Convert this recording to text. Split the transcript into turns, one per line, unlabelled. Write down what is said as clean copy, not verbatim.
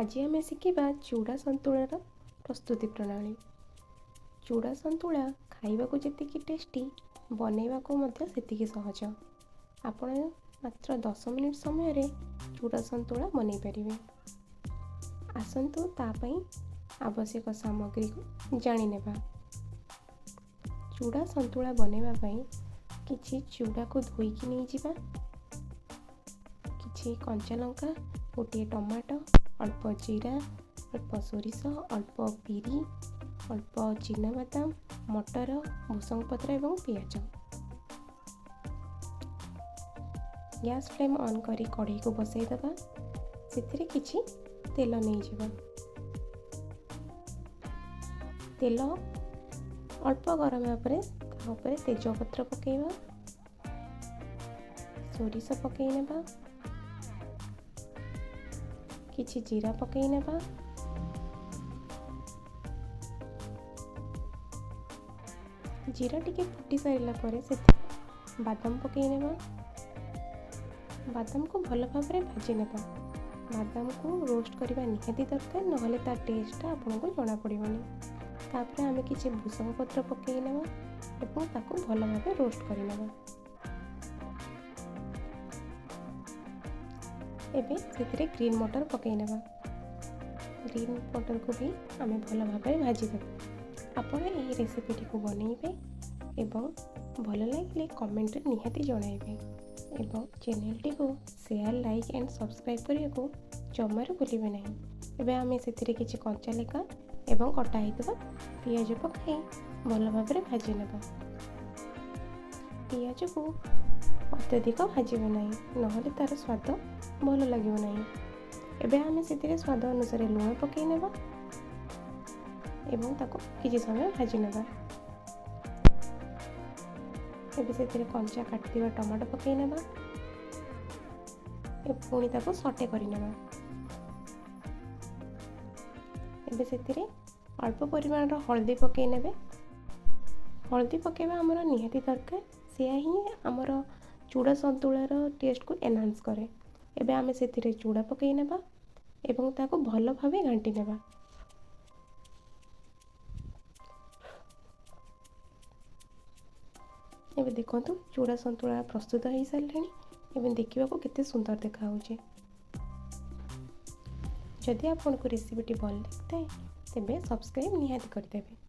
आज आम शिखा चूड़ा संतुलार प्रस्तुति प्रणाली। चूड़ा संतुला खाइबा को जी टेस्टी बनैबा को सेतिकी सहज। आपण मात्र 10 मिनिट समय रे चूड़ा संतुला बनै परिबे। आसंतु तापई आवश्यक सामग्री को जानि नेबा। चूड़ा संतुला बनैबा पई किछि चूड़ा को धोईकी नहीं जिबा, किछि कंचा लंका, गोटे टमाटो, अल्प जीरा, अल्प सोरिष, अल्प बिरी, अल्प चिनाबादाम, मटर, भूसंग पत्र एवं पियाज। गैस फ्लेम ऑन करी कढ़ई को बसई दबा। सेथिरे किछि तेल नहीं जिबा। तेल अल्प गरम होपरे तापरे तेजपत्र पकेइबा, सोरिष पकेइ नेबा, किछि जीरा पकेइ नेबा, जीरा टिके फुटी सारिला परे से बादाम पकेइ नेबा। बादाम को भल भाबरे भाजी नेबा। बादाम को रोस्ट करबा निहाती दरकार, नहले तार टेस्ट आपनको जଣା पड़िबनी। तापरे आमे किछि भूसंग पत्र पकेइ नेबा एवं ताको भल भाबे रोस्ट करि नेबा। एबे सेतिरे ग्रीन मटर पकेइ नेबा। ग्रीन मटर को भी आमे भल भाबे भाजी देबा। आपण एही रेसिपी को बनैबे एवं भल लागिले कमेंट रे निहाती जणाइबे एवं चैनल टी को शेयर, लाइक एंड सब्सक्राइब करिया को जमारे भूलिबे नहीं। एबे आमे सेतिरे किछि कंचा लंका एवं कटा हितबा पियाज पकाई भल भाबे भाजी नेबा। पियाज को अत्यधिक भाजिबे नहीं, नहले तार स्वाद भल लागिबो नहीं। एबे आमे सेतिरे स्वाद अनुसार लूण पकाई नेबा एवं ताको किछि समय भाजी नेबा। एबे सेतिरे कंचा काटिबा टमाटो पकाई नेबा ए पुणी ताको सटे करि नेबा। एबे सेतिरे अल्प परिमाण रो हल्दी पकाई नेबे। हल्दी पकाइबा हमर निहाती दरकार, सेया ही हमर चूड़ा संतुलार टेस्ट को एनहांस करे। एबे आमे सेतिरे चूड़ा पकाई नेबा एवं ताको भल भाबे घांटी नेबा। एबे देखंतु चूड़ा संतुला प्रस्तुत हो सारलानी एवं देखिबा को केते सुंदर देखा होचे। जदि आपनको रेसिपीटी भल लागताए तेबे सब्सक्राइब निहाती करदेबे।